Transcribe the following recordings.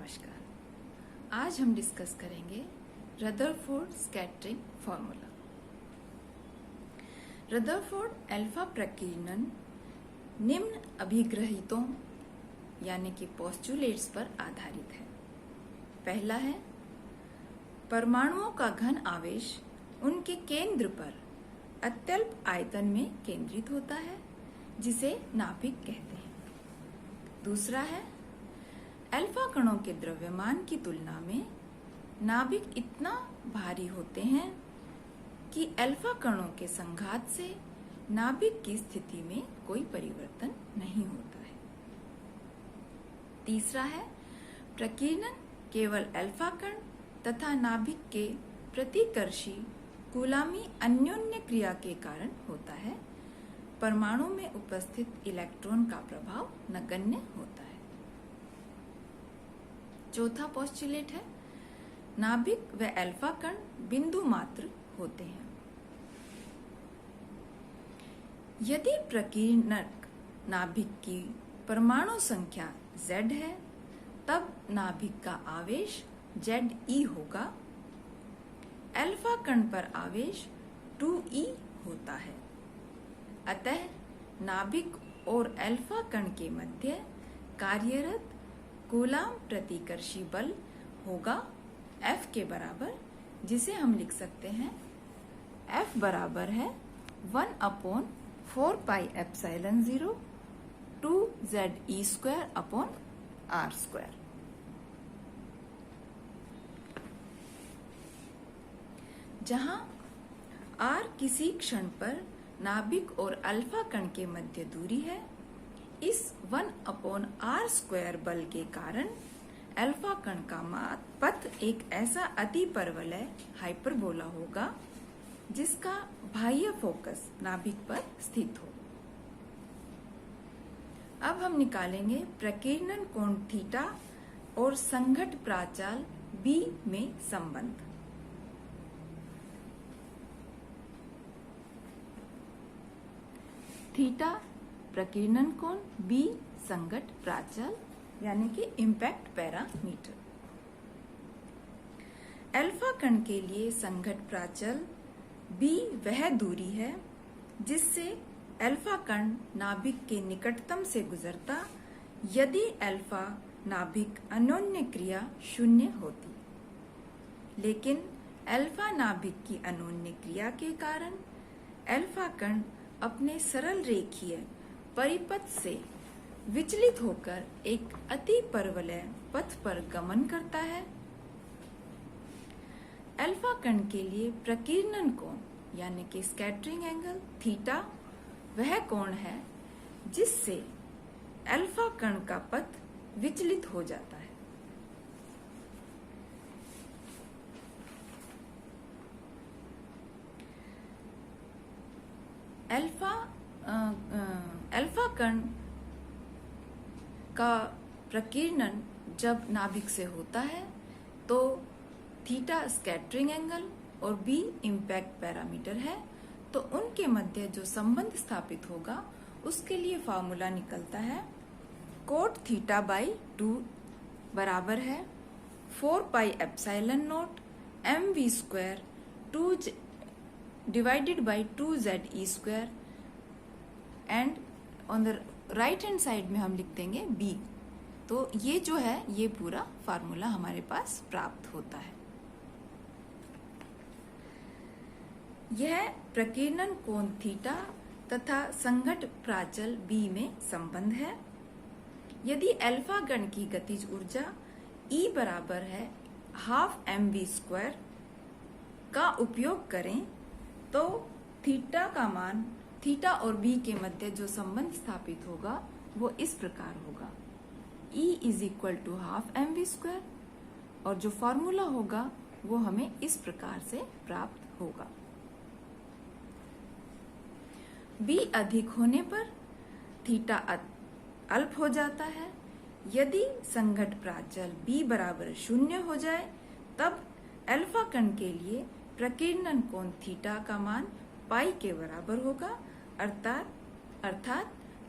नमस्कार। आज हम डिस्कस करेंगे Rutherford scattering formula. Rutherford alpha प्रकीर्णन निम्न अभिग्रहितों यानी कि पोस्टुलेट्स पर आधारित है। पहला है, परमाणुओं का घन आवेश उनके केंद्र पर अत्यल्प आयतन में केंद्रित होता है, जिसे नाभिक कहते हैं। दूसरा है, अल्फा कणों के द्रव्यमान की तुलना में नाभिक इतना भारी होते हैं कि अल्फा कणों के संघात से नाभिक की स्थिति में कोई परिवर्तन नहीं होता है। तीसरा है, प्रकीर्णन केवल अल्फा कण तथा नाभिक के प्रतिकर्षी कूलामी अन्योन्य क्रिया के कारण होता है। परमाणु में उपस्थित इलेक्ट्रॉन का प्रभाव नगण्य होता है। चौथा पोस्टुलेट है, नाभिक व अल्फा कण बिंदु मात्र होते हैं। यदि प्रकीर्णक नाभिक की परमाणु संख्या Z है, तब नाभिक का आवेश Ze होगा। अल्फा कण पर आवेश 2e होता है। अतः नाभिक और अल्फा कण के मध्य कार्यरत कूलाम प्रतिकर्षी बल होगा F के बराबर, जिसे हम लिख सकते हैं F बराबर है 1/4πε0 2Ze²/r²। जहां r किसी क्षण पर नाभिक और अल्फा कण के मध्य दूरी है, इस 1/r² बल के कारण अल्फा कण का पथ एक ऐसा अतिपरवलय हाइपरबोला होगा जिसका बाह्य फोकस नाभिक पर स्थित हो। अब हम निकालेंगे प्रकीर्णन कोण थीटा और संघट्ट प्राचाल B में संबंध। थीटा प्रकीर्णन कोण, B संघट्ट प्राचल यानी कि इम्पैक्ट पैरामीटर। अल्फा कण के लिए संघट्ट प्राचल B वह दूरी है जिससे अल्फा कण नाभिक के निकटतम से गुजरता यदि अल्फा नाभिक अन्योन्य क्रिया 0 होती। लेकिन अल्फा नाभिक की अन्योन्य क्रिया के कारण अल्फा कण अपने सरल रेखीय परिपथ से विचलित होकर एक अतिपरवलय पथ पर गमन करता है। अल्फा कण के लिए प्रकीर्णन कोण यानी कि स्कैटरिंग एंगल थीटा वह कोण है जिससे अल्फा कण का पथ विचलित हो जाता है। अल्फा कण का प्रकीर्णन जब नाभिक से होता है तो थीटा स्कैटरिंग एंगल और B इम्पैक्ट पैरामीटर है, तो उनके मध्य जो संबंध स्थापित होगा उसके लिए फॉर्मूला निकलता है कोट थीटा बाई 2 बराबर है 4πε0 mv² 2 divided by 2Ze² and on the right hand side में हम लिख देंगे B। तो ये जो है ये पूरा फार्मूला हमारे पास प्राप्त होता है। यह प्रकीर्णन कोण थीटा तथा संघट्ट प्राचल B में संबंध है। यदि अल्फा कण की गतिज ऊर्जा E बराबर है 12 mv² का उपयोग करें तो थीटा का मान थीटा और B के मध्य जो संबंध स्थापित होगा वो इस प्रकार होगा E = 12 mv² और जो फॉर्मूला होगा वो हमें इस प्रकार से प्राप्त होगा। B अधिक होने पर थीटा अल्प हो जाता है। यदि संघट्ट प्राचल B बराबर 0 हो जाए तब अल्फा कण के लिए प्रकीर्णन कोण थीटा का मान पाई के बराबर होगा, अर्थात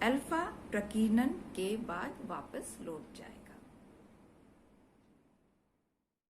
अल्फा प्रकीर्णन के बाद वापस लौट जाएगा।